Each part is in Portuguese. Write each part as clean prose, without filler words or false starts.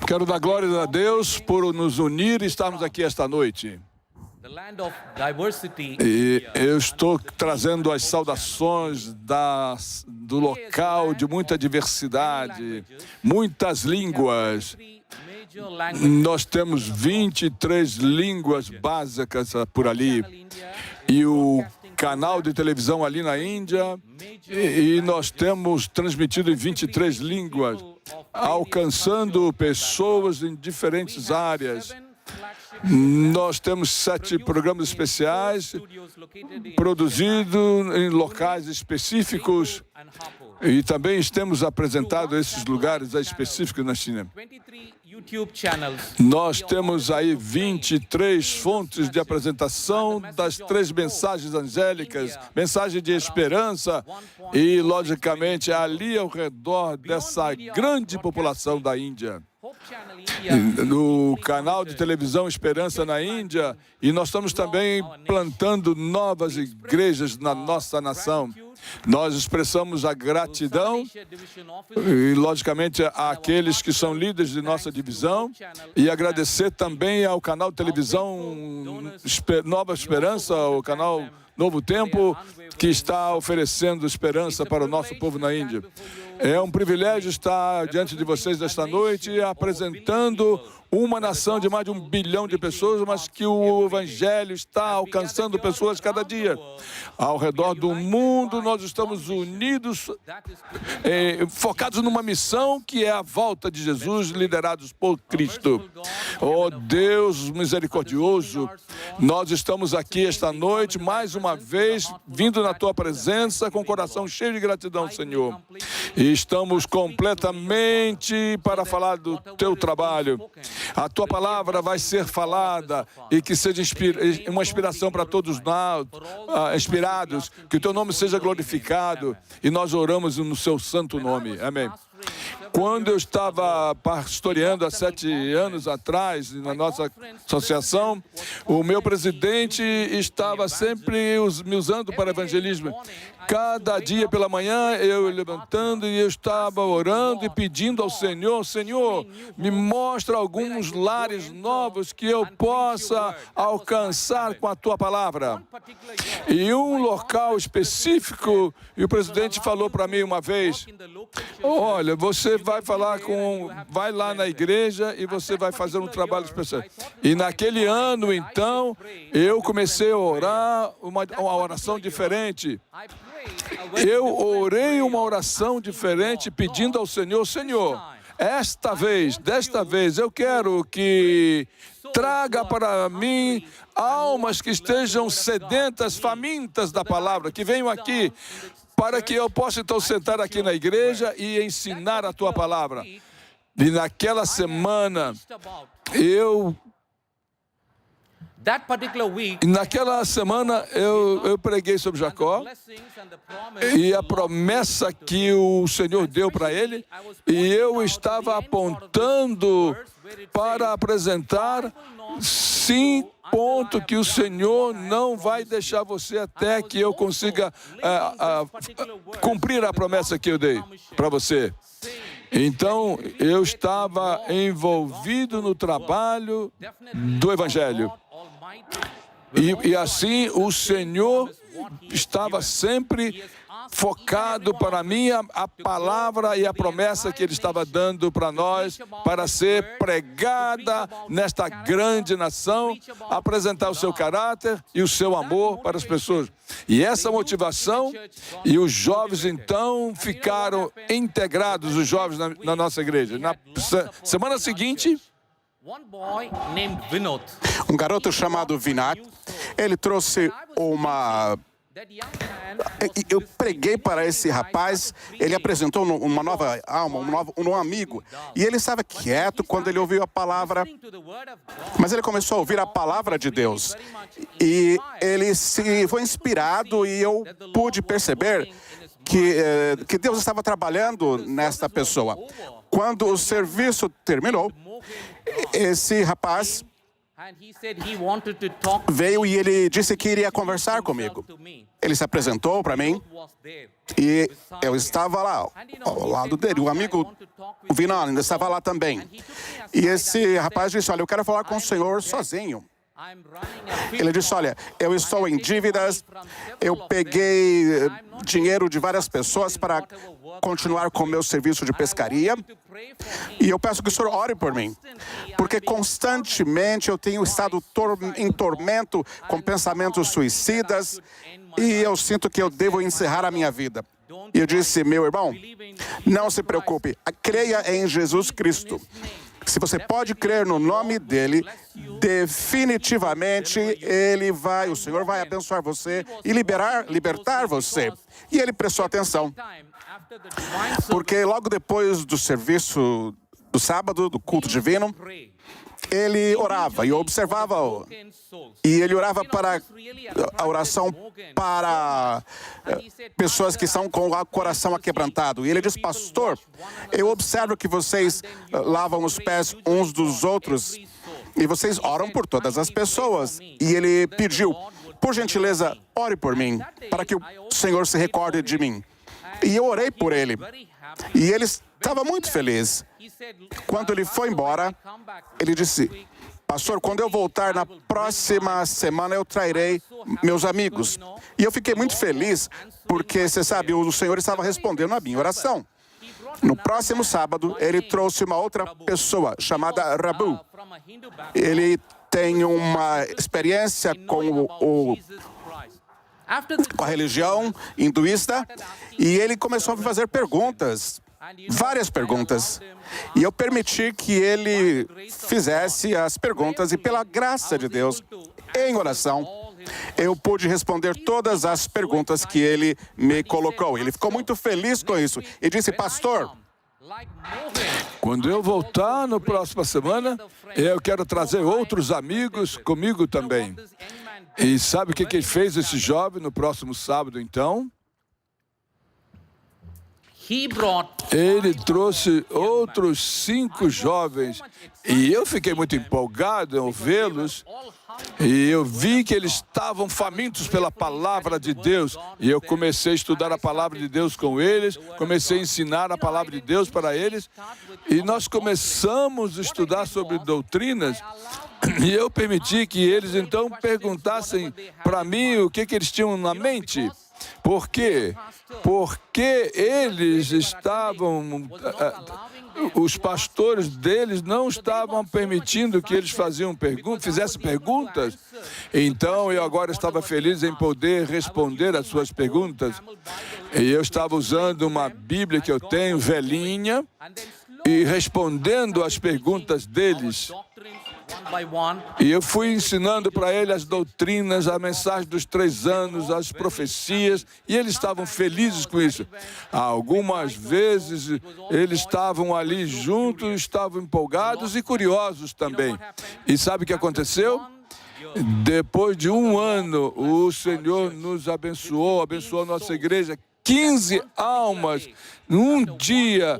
Quero dar glória a Deus por nos unir e estarmos aqui esta noite. E eu estou trazendo as saudações do local de muita diversidade, muitas línguas. Nós temos 23 línguas básicas por ali. E o canal de televisão ali na Índia, e nós temos transmitido em 23 línguas, alcançando pessoas em diferentes áreas. Nós temos 7 programas especiais produzidos em locais específicos e também temos apresentado esses lugares específicos na China. Nós temos aí 23 fontes de apresentação das 3 mensagens angélicas, mensagem de esperança e, logicamente, ali ao redor dessa grande população da Índia. No canal de televisão Esperança na Índia, e nós estamos também plantando novas igrejas na nossa nação. Nós expressamos a gratidão, e logicamente àqueles que são líderes de nossa divisão, e agradecer também ao canal de televisão Nova Esperança, o canal Novo Tempo, que está oferecendo esperança para o nosso povo na Índia. É um privilégio estar diante de vocês esta noite, apresentando uma nação de mais de 1 bilhão de pessoas, mas que o Evangelho está alcançando pessoas cada dia. Ao redor do mundo, nós estamos unidos, focados numa missão que é a volta de Jesus, liderados por Cristo. Oh Deus misericordioso, nós estamos aqui esta noite, mais uma vez, vindo na Tua presença, com o coração cheio de gratidão, Senhor. E estamos completamente para falar do Teu trabalho. A Tua palavra vai ser falada e que seja uma inspiração para todos nós, inspirados, que o Teu nome seja glorificado e nós oramos no Seu santo nome. Amém. Quando eu estava pastoreando há 7 anos atrás, na nossa associação, o meu presidente estava sempre me usando para evangelismo. Cada dia pela manhã, eu levantando e eu estava orando e pedindo ao Senhor, Senhor, me mostra alguns lares novos que eu possa alcançar com a Tua palavra. E um local específico, e o presidente falou para mim uma vez, olha, você vai lá na igreja e você vai fazer um trabalho especial. E naquele ano, então, eu comecei a orar uma oração diferente. Eu orei uma oração diferente pedindo ao Senhor, Senhor, desta vez, eu quero que traga para mim almas que estejam sedentas, famintas da palavra, que venham aqui, para que eu possa então sentar aqui na igreja e ensinar a Tua palavra. E naquela semana, eu preguei sobre Jacó e a promessa que o Senhor deu para ele, e eu estava apontando para apresentar 5 pontos que o Senhor não vai deixar você até que eu consiga cumprir a promessa que eu dei para você. Então, eu estava envolvido no trabalho do Evangelho. E assim, o Senhor estava sempre focado para mim a palavra e a promessa que Ele estava dando para nós, para ser pregada nesta grande nação, apresentar o seu caráter e o seu amor para as pessoas. E essa motivação, e os jovens então ficaram integrados, os jovens na nossa igreja. Na semana seguinte, um garoto chamado Vinod, ele trouxe uma... Eu preguei para esse rapaz, ele apresentou uma nova alma, um novo amigo, e ele estava quieto quando ele ouviu a palavra, mas ele começou a ouvir a palavra de Deus, e ele foi inspirado, e eu pude perceber que Deus estava trabalhando nesta pessoa. Quando o serviço terminou, esse rapaz veio e ele disse que iria conversar comigo. Ele se apresentou para mim e eu estava lá, ao lado dele. O amigo, o Vinan, ainda estava lá também. E esse rapaz disse, olha, eu quero falar com o senhor sozinho. Ele disse, olha, eu estou em dívidas, eu peguei dinheiro de várias pessoas para continuar com o meu serviço de pescaria e eu peço que o senhor ore por mim, porque constantemente eu tenho estado em tormento com pensamentos suicidas e eu sinto que eu devo encerrar a minha vida. E eu disse, meu irmão, não se preocupe, creia em Jesus Cristo. Se você pode crer no nome dele, definitivamente o Senhor vai abençoar você e libertar você. E ele prestou atenção, porque logo depois do serviço do sábado, do culto divino, ele orava e eu observava-o. E ele orava para a oração para pessoas que estão com o coração aquebrantado. E ele diz, pastor, eu observo que vocês lavam os pés uns dos outros e vocês oram por todas as pessoas. E ele pediu, por gentileza, ore por mim, para que o Senhor se recorde de mim. E eu orei por ele. E ele estava muito feliz. Quando ele foi embora, ele disse, pastor, quando eu voltar na próxima semana, eu trairei meus amigos. E eu fiquei muito feliz, porque, você sabe, o Senhor estava respondendo a minha oração. No próximo sábado, ele trouxe uma outra pessoa, chamada Rabu. Ele tem uma experiência com a religião hinduísta, e ele começou a me fazer perguntas. Várias perguntas. E eu permiti que ele fizesse as perguntas e pela graça de Deus, em oração, eu pude responder todas as perguntas que ele me colocou. Ele ficou muito feliz com isso e disse, pastor, quando eu voltar na próxima semana, eu quero trazer outros amigos comigo também. E sabe o que ele fez, esse jovem, no próximo sábado, então? Ele trouxe outros 5 jovens e eu fiquei muito empolgado em vê-los e eu vi que eles estavam famintos pela palavra de Deus e eu comecei a estudar a palavra de Deus com eles, comecei a ensinar a palavra de Deus para eles e nós começamos a estudar sobre doutrinas e eu permiti que eles então perguntassem para mim o que eles tinham na mente. Por quê? Porque eles estavam, os pastores deles não estavam permitindo que eles fizessem perguntas. Então, eu agora estava feliz em poder responder às suas perguntas. E eu estava usando uma Bíblia que eu tenho, velhinha, e respondendo às perguntas deles. E eu fui ensinando para ele as doutrinas, a mensagem dos 3 anos, as profecias, e eles estavam felizes com isso. Algumas vezes eles estavam ali juntos, estavam empolgados e curiosos também. E sabe o que aconteceu? Depois de 1 ano, o Senhor nos abençoou a nossa igreja, 15 almas, num dia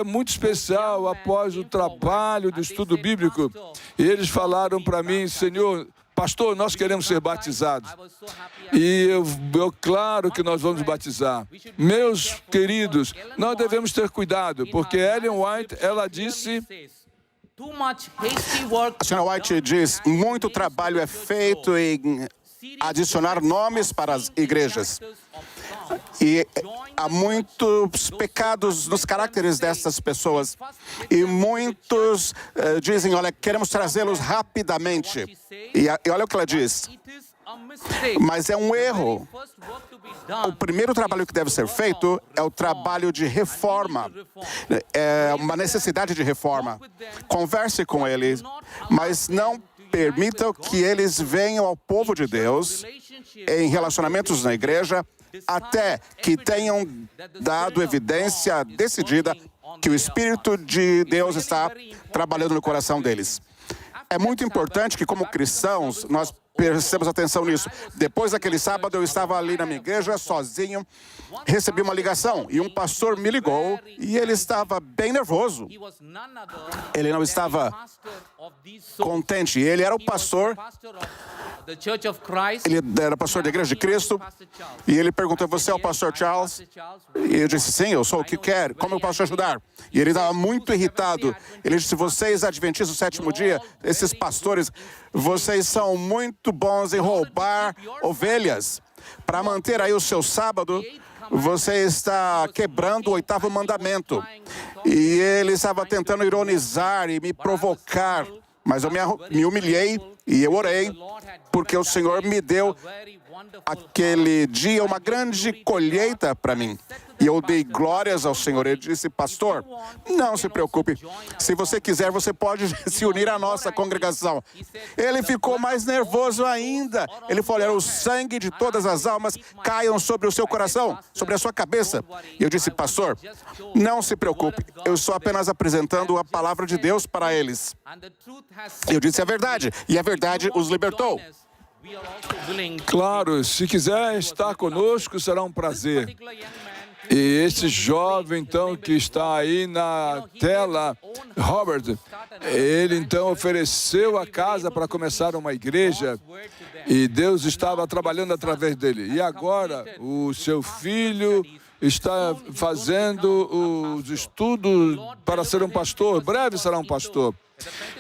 muito especial, após o trabalho do estudo bíblico. E eles falaram para mim, Senhor, pastor, nós queremos ser batizados. E claro que nós vamos batizar. Meus queridos, nós devemos ter cuidado, porque Ellen White, ela disse... A senhora White diz, muito trabalho é feito em adicionar nomes para as igrejas. E há muitos pecados nos caracteres dessas pessoas. E muitos dizem, olha, queremos trazê-los rapidamente. E olha o que ela diz. Mas é um erro. O primeiro trabalho que deve ser feito é o trabalho de reforma. É uma necessidade de reforma. Converse com eles, mas não permita que eles venham ao povo de Deus em relacionamentos na igreja até que tenham dado evidência decidida que o Espírito de Deus está trabalhando no coração deles. É muito importante que, como cristãos, nós prestemos atenção nisso. Depois daquele sábado, eu estava ali na minha igreja, sozinho, recebi uma ligação e um pastor me ligou e ele estava bem nervoso. Ele não estava contente. Ele era o pastor, ele era pastor da Igreja de Cristo, e ele perguntou: você é o pastor Charles? E eu disse: sim, eu sou. O que quer? Como eu posso te ajudar? E ele estava muito irritado. Ele disse: vocês, adventistas do sétimo dia, esses pastores, vocês são muito bons em roubar ovelhas. Para manter aí o seu sábado, você está quebrando o 8º mandamento. E ele estava tentando ironizar e me provocar, mas eu me humilhei e eu orei, porque o Senhor me deu aquele dia uma grande colheita para mim. E eu dei glórias ao Senhor. Ele disse: pastor, não se preocupe. Se você quiser, você pode se unir à nossa congregação. Ele ficou mais nervoso ainda. Ele falou: olha, o sangue de todas as almas caiam sobre o seu coração, sobre a sua cabeça. E eu disse: pastor, não se preocupe. Eu estou apenas apresentando a palavra de Deus para eles. Eu disse a verdade. E a verdade os libertou. Claro, se quiser estar conosco, será um prazer. E esse jovem, então, que está aí na tela, Robert, ele, então, ofereceu a casa para começar uma igreja e Deus estava trabalhando através dele. E agora, o seu filho está fazendo os estudos para ser um pastor, breve será um pastor.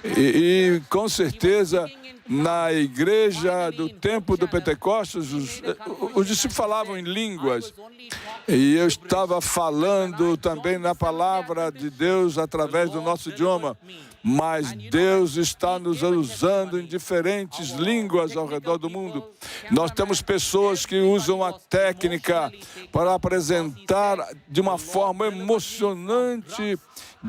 E com certeza, na igreja do tempo do Pentecostes, os discípulos falavam em línguas. E eu estava falando também na palavra de Deus através do nosso idioma. Mas Deus está nos usando em diferentes línguas ao redor do mundo. Nós temos pessoas que usam a técnica para apresentar de uma forma emocionante.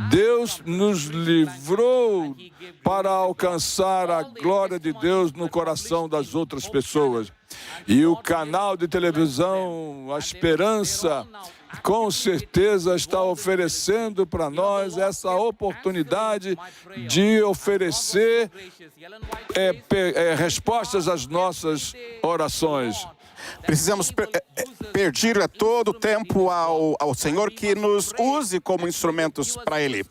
Deus nos livrou para alcançar a glória de Deus no coração das outras pessoas. E o canal de televisão, A Esperança, com certeza está oferecendo para nós essa oportunidade de oferecer respostas às nossas orações. Precisamos pedir a todo tempo ao Senhor que nos use como instrumentos para Ele,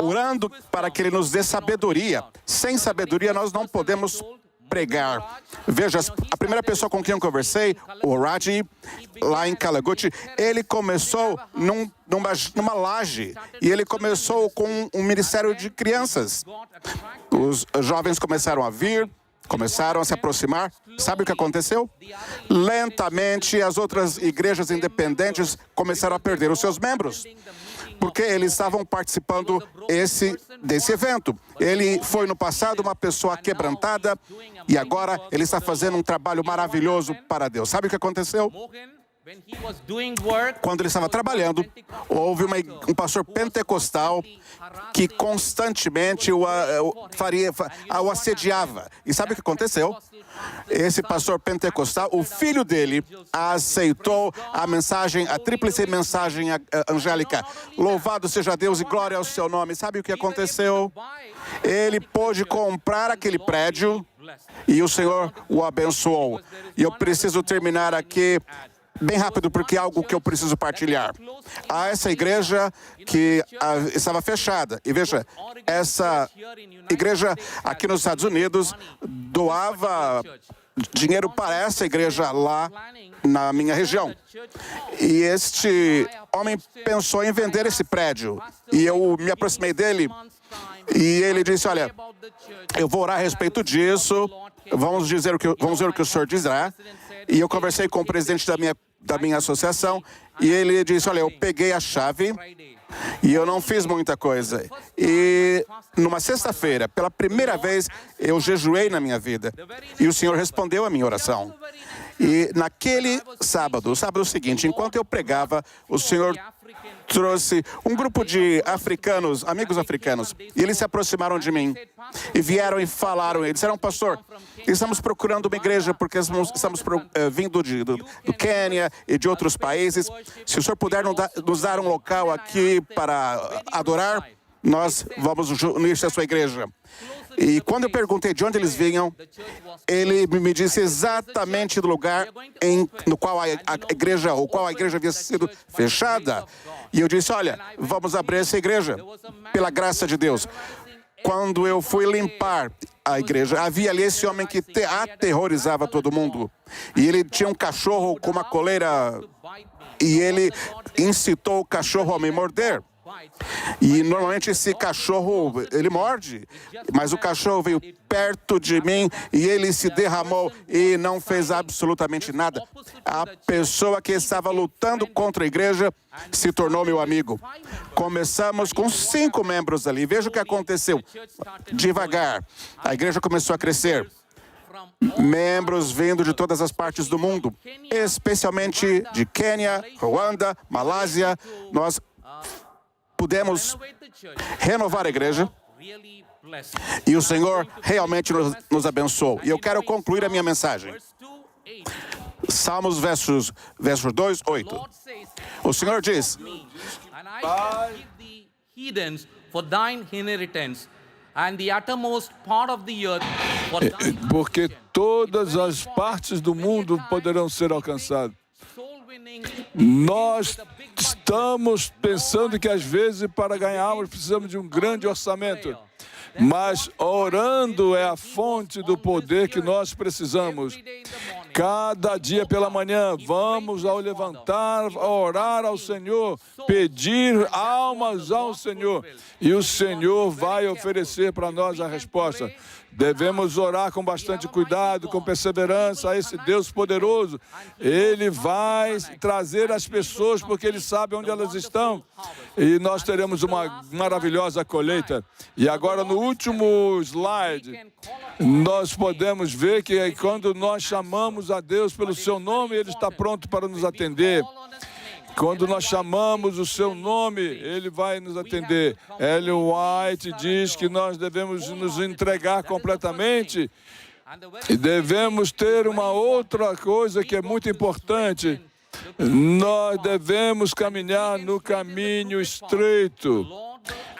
orando para que Ele nos dê sabedoria. Sem sabedoria, nós não podemos pregar. Veja, a primeira pessoa com quem eu conversei, o Raji, lá em Calaguti, ele começou numa laje, e ele começou com um ministério de crianças. Os jovens começaram a vir, começaram a se aproximar. Sabe o que aconteceu? Lentamente, as outras igrejas independentes começaram a perder os seus membros, porque eles estavam participando desse evento. Ele foi no passado uma pessoa quebrantada e agora ele está fazendo um trabalho maravilhoso para Deus. Sabe o que aconteceu? Quando ele estava trabalhando, houve um pastor pentecostal que constantemente o assediava. E sabe o que aconteceu? Esse pastor pentecostal, o filho dele, aceitou a mensagem, a tríplice mensagem angélica. Louvado seja Deus e glória ao seu nome. Sabe o que aconteceu? Ele pôde comprar aquele prédio e o Senhor o abençoou. E eu preciso terminar aqui bem rápido, porque é algo que eu preciso partilhar. Há essa igreja que estava fechada. E veja, essa igreja aqui nos Estados Unidos doava dinheiro para essa igreja lá na minha região. E este homem pensou em vender esse prédio. E eu me aproximei dele e ele disse: olha, eu vou orar a respeito disso, vamos ver o que o senhor dirá. E eu conversei com o presidente da minha associação e ele disse: olha, eu peguei a chave e eu não fiz muita coisa. E numa sexta-feira, pela primeira vez, eu jejuei na minha vida. E o Senhor respondeu a minha oração. E naquele sábado, o sábado seguinte, enquanto eu pregava, o Senhor trouxe um grupo de africanos, amigos africanos, e eles se aproximaram de mim e vieram e falaram. Eles disseram: pastor, estamos procurando uma igreja porque estamos vindo do Quênia e de outros países. Se o senhor puder nos dar um local aqui para adorar. nós vamos unir-se à sua igreja. E quando eu perguntei de onde eles vinham, ele me disse exatamente do lugar no qual a igreja havia sido fechada. E eu disse, olha, vamos abrir essa igreja, pela graça de Deus. Quando eu fui limpar a igreja, havia ali esse homem que aterrorizava todo mundo. E ele tinha um cachorro com uma coleira, e ele incitou o cachorro a me morder. E normalmente esse cachorro, ele morde, mas o cachorro veio perto de mim e ele se derramou e não fez absolutamente nada. A pessoa que estava lutando contra a igreja se tornou meu amigo. Começamos com 5 membros ali. Veja o que aconteceu. Devagar, a igreja começou a crescer. Membros vindo de todas as partes do mundo, especialmente de Quênia, Ruanda, Malásia. Nós pudemos renovar a igreja e o Senhor realmente nos abençoou. E eu quero concluir a minha mensagem. Salmos, versos 2, 8. O Senhor diz, porque todas as partes do mundo poderão ser alcançadas. Nós estamos pensando que, às vezes, para ganharmos, precisamos de um grande orçamento. Mas orando é a fonte do poder que nós precisamos. Cada dia pela manhã, vamos ao levantar, a orar ao Senhor, pedir almas ao Senhor. E o Senhor vai oferecer para nós a resposta. Devemos orar com bastante cuidado, com perseverança a esse Deus poderoso. Ele vai trazer as pessoas porque Ele sabe onde elas estão. E nós teremos uma maravilhosa colheita. E agora, no último slide, nós podemos ver que quando nós chamamos a Deus pelo seu nome, Ele está pronto para nos atender. Quando nós chamamos o seu nome, Ele vai nos atender. Ellen White diz que nós devemos nos entregar completamente e devemos ter uma outra coisa que é muito importante. Nós devemos caminhar no caminho estreito.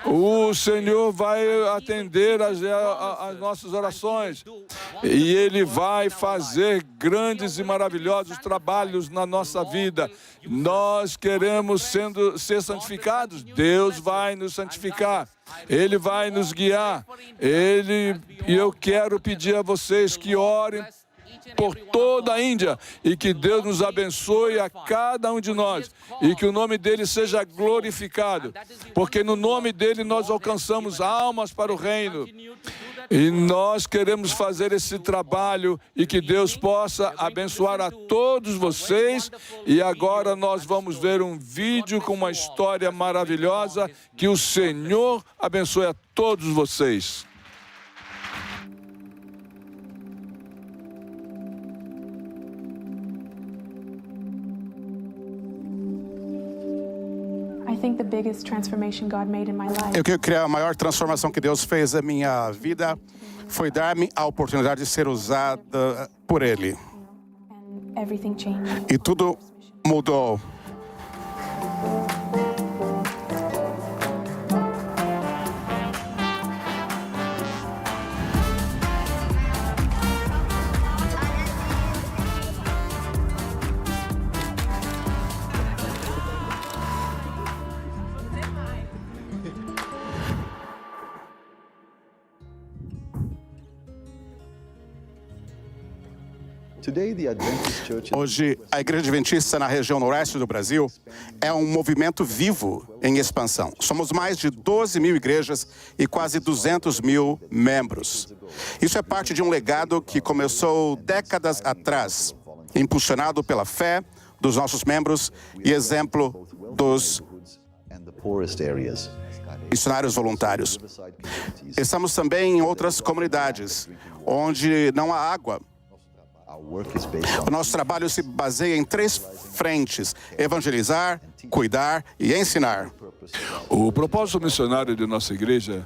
O Senhor vai atender as nossas orações e Ele vai fazer grandes e maravilhosos trabalhos na nossa vida. Nós queremos ser santificados, Deus vai nos santificar. Ele vai nos guiar. E eu quero pedir a vocês que orem por toda a Índia e que Deus nos abençoe a cada um de nós e que o nome dele seja glorificado, porque no nome dele nós alcançamos almas para o reino e nós queremos fazer esse trabalho e que Deus possa abençoar a todos vocês. E agora nós vamos ver um vídeo com uma história maravilhosa. Que o Senhor abençoe a todos vocês. Eu quero criar a maior transformação que Deus fez na minha vida foi dar-me a oportunidade de ser usada por Ele. E tudo mudou. Hoje, a Igreja Adventista na região noroeste do Brasil é um movimento vivo em expansão. Somos mais de 12 mil igrejas e quase 200 mil membros. Isso é parte de um legado que começou décadas atrás, impulsionado pela fé dos nossos membros e exemplo dos missionários voluntários. Estamos também em outras comunidades, onde não há água. O nosso trabalho se baseia em 3 frentes: evangelizar, cuidar e ensinar. O propósito missionário de nossa igreja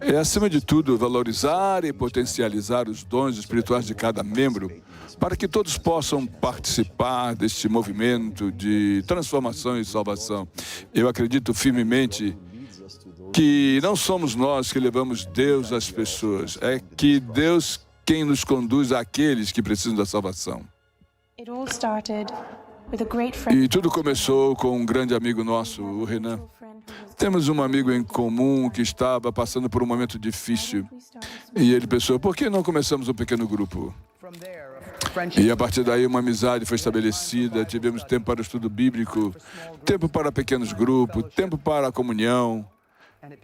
é, acima de tudo, valorizar e potencializar os dons espirituais de cada membro, para que todos possam participar deste movimento de transformação e salvação. Eu acredito firmemente que não somos nós que levamos Deus às pessoas, é que Deus quem nos conduz àqueles que precisam da salvação. E tudo começou com um grande amigo nosso, o Renan. Temos um amigo em comum que estava passando por um momento difícil. E ele pensou, por que não começamos um pequeno grupo? E a partir daí uma amizade foi estabelecida, tivemos tempo para o estudo bíblico, tempo para pequenos grupos, tempo para a comunhão.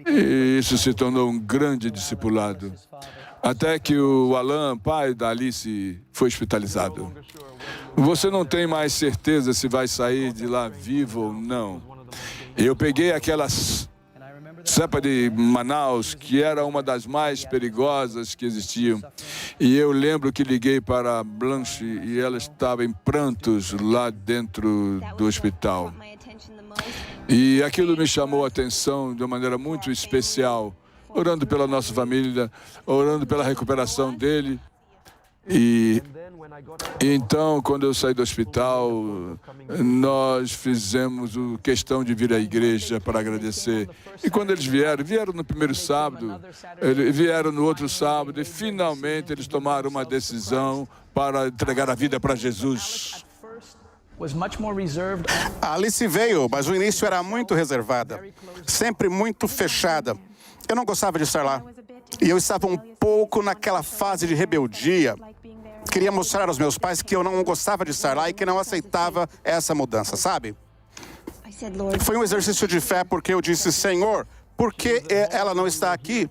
E isso se tornou um grande discipulado. Até que o Alan, pai da Alice, foi hospitalizado. Você não tem mais certeza se vai sair de lá vivo ou não. Eu peguei aquela cepa de Manaus, que era uma das mais perigosas que existiam. E eu lembro que liguei para a Blanche e ela estava em prantos lá dentro do hospital. E aquilo me chamou a atenção de uma maneira muito especial, orando pela nossa família, orando pela recuperação dele. E então, quando eu saí do hospital, nós fizemos questão de vir à igreja para agradecer. E quando eles vieram no primeiro sábado, vieram no outro sábado e finalmente eles tomaram uma decisão para entregar a vida para Jesus. A Alice veio, mas o início era muito reservada, sempre muito fechada. Eu não gostava de estar lá. E eu estava um pouco naquela fase de rebeldia. Queria mostrar aos meus pais que eu não gostava de estar lá e que não aceitava essa mudança, sabe? Foi um exercício de fé porque eu disse, Senhor, por que ela não está aqui?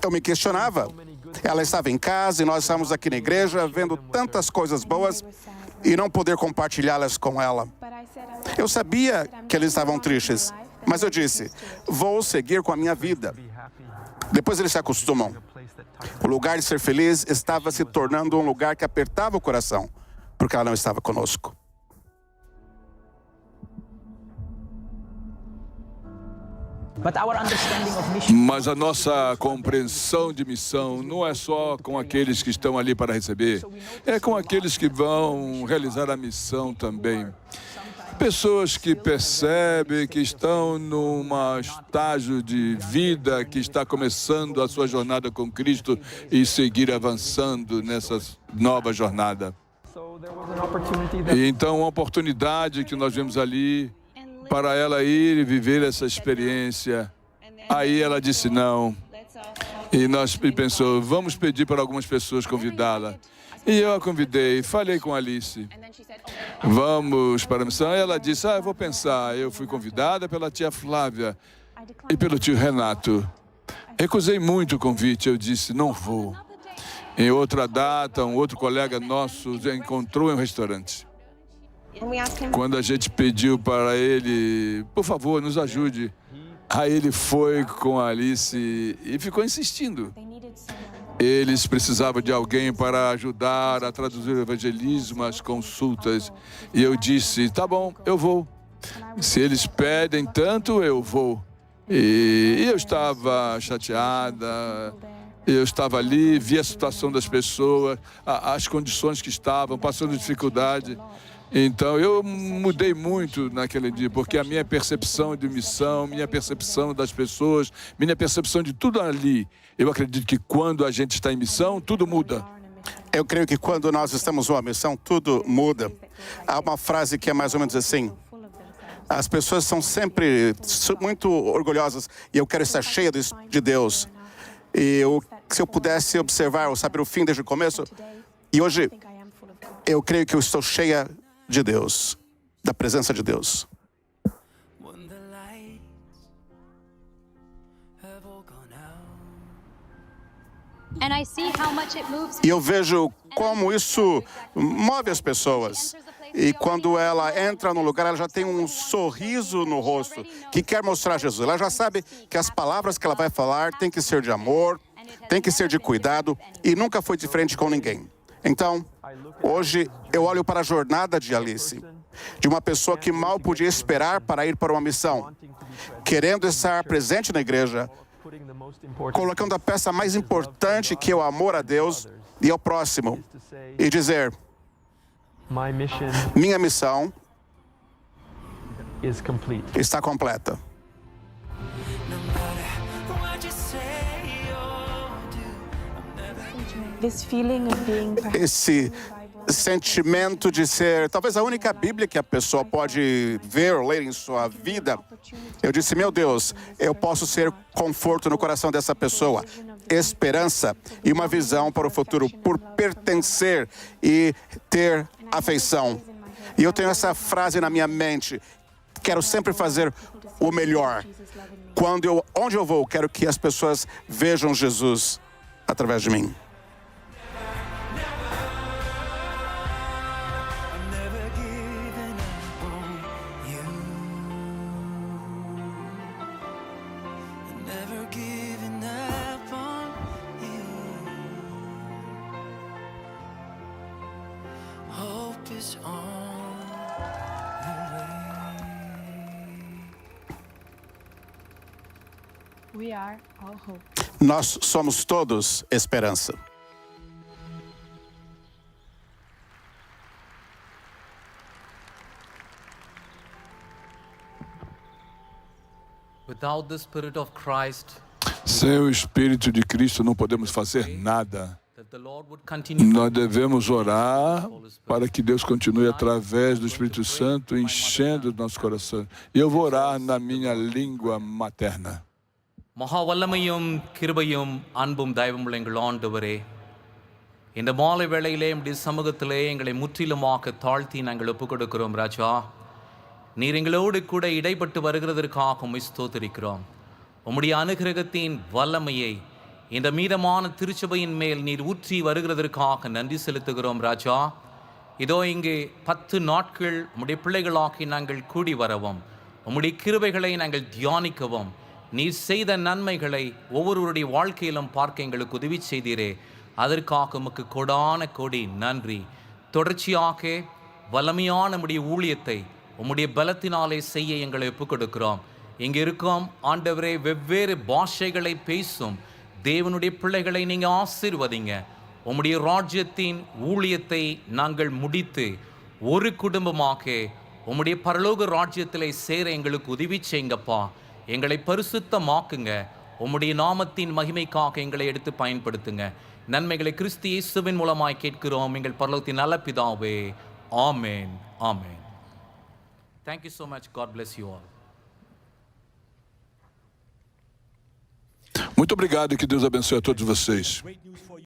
Eu me questionava. Ela estava em casa e nós estávamos aqui na igreja vendo tantas coisas boas e não poder compartilhá-las com ela. Eu sabia que eles estavam tristes, mas eu disse, vou seguir com a minha vida. Depois eles se acostumam. O lugar de ser feliz estava se tornando um lugar que apertava o coração, porque ela não estava conosco. Mas a nossa compreensão de missão não é só com aqueles que estão ali para receber, é com aqueles que vão realizar a missão também. Pessoas que percebem que estão num estágio de vida, que está começando a sua jornada com Cristo e seguir avançando nessa nova jornada. E então, uma oportunidade que nós vemos ali para ela ir e viver essa experiência. Aí ela disse não. E nós pensou, vamos pedir para algumas pessoas convidá-la. E eu a convidei, falei com a Alice. Vamos para a missão. Ela disse, eu vou pensar. Eu fui convidada pela tia Flávia e pelo tio Renato. Recusei muito o convite, eu disse, não vou. Em outra data, um outro colega nosso encontrou em um restaurante. Quando a gente pediu para ele, por favor, nos ajude. Aí ele foi com a Alice e ficou insistindo. Eles precisavam de alguém para ajudar a traduzir o evangelismo, as consultas. E eu disse, tá bom, eu vou. Se eles pedem tanto, eu vou. E eu estava chateada, eu estava ali, vi a situação das pessoas, as condições que estavam, passando dificuldade. Então, eu mudei muito naquele dia, porque a minha percepção de missão, minha percepção das pessoas, minha percepção de tudo ali, eu acredito que quando a gente está em missão, tudo muda. Eu creio que quando nós estamos numa missão, tudo muda. Há uma frase que é mais ou menos assim, as pessoas são sempre muito orgulhosas e eu quero estar cheia de Deus. E se eu pudesse observar ou saber o fim desde o começo, e hoje eu creio que eu estou cheia de Deus, da presença de Deus. E eu vejo como isso move as pessoas. E quando ela entra no lugar, ela já tem um sorriso no rosto, que quer mostrar Jesus. Ela já sabe que as palavras que ela vai falar têm que ser de amor, têm que ser de cuidado, e nunca foi diferente com ninguém. Então, hoje eu olho para a jornada de Alice, de uma pessoa que mal podia esperar para ir para uma missão, querendo estar presente na igreja, colocando a peça mais importante, que é o amor a Deus e ao próximo, e dizer, minha missão está completa. esse sentimento de ser talvez a única Bíblia que a pessoa pode ver ou ler em sua vida. Eu disse, meu Deus, eu posso ser conforto no coração dessa pessoa, esperança e uma visão para o futuro, por pertencer e ter afeição. E eu tenho essa frase na minha mente, quero sempre fazer o melhor. Onde eu vou, quero que as pessoas vejam Jesus através de mim. Nós somos todos esperança. Without the Spirit of Christ, Sem o Espírito de Cristo não podemos fazer nada. that the Lord would continue Nós devemos orar para que Deus continue através do Espírito Santo enchendo o nosso coração. E eu vou orar na minha língua materna. மகாவல்லமையும் கிருபையும் அன்பும் தயவுமுள்ள எங்கள் ஆண்டவரே, இந்த மாலை வேளையிலே நம்முடைய சமூகத்திலே எங்களை முற்றிலுமாக தாழ்த்தி நாங்கள் ஒப்புக் கொடுக்கிறோம் ராஜா. நீர் எங்களோடு கூட இடைப்பட்டு வருகிறதற்காக உம்மை ஸ்தோத்திரிக்கிறோம். உம்முடைய அனுகிரகத்தின் வல்லமையை இந்த மீதமான திருச்சபையின் மேல் நீர் ஊற்றி வருகிறதற்காக நன்றி செலுத்துகிறோம் ராஜா. இதோ இங்கே 10 நாட்கள் உம்முடைய பிள்ளைகளாக்கி நாங்கள் கூடி வரவும், உம்முடைய கிருபைகளை நாங்கள் தியானிக்கவும், நீர் செய்த நன்மைகளை ஒவ்வொருவருடைய வாழ்க்கையிலும் பார்க்க எங்களுக்கு உதவி செய்தீரே, அதற்காக உமக்கு கொடான கோடி நன்றி. தொடர்ச்சியாக வல்லமையான நம்முடைய ஊழியத்தை உம்முடைய பலத்தினாலே செய்ய எங்களை ஒப்புக் கொடுக்கிறோம். இங்கே இருக்கோம் ஆண்டவரே, வெவ்வேறு பாஷைகளை பேசும் தேவனுடைய பிள்ளைகளை நீங்கள் ஆசீர்வதிங்க. உம்முடைய ராஜ்யத்தின் ஊழியத்தை நாங்கள் முடித்து ஒரு குடும்பமாக உம்முடைய பரலோக ராஜ்யத்திலே சேர எங்களுக்கு உதவி செய்யுங்கப்பா. எங்களை பரிசுத்தமாக்குங்க. உம்முடைய நாமத்தின் மகிமைக்காக எங்களை எடுத்து பயன்படுத்துங்க. நன்மைகளை கிறிஸ்து இயேசுவின் மூலமாய் கேட்கிறோம் எங்கள் பரலோகத்தின் நல்ல பிதாவே. ஆமென், ஆமென். Thank you so much. God bless you all. Muito obrigado e que Deus abençoe a todos vocês.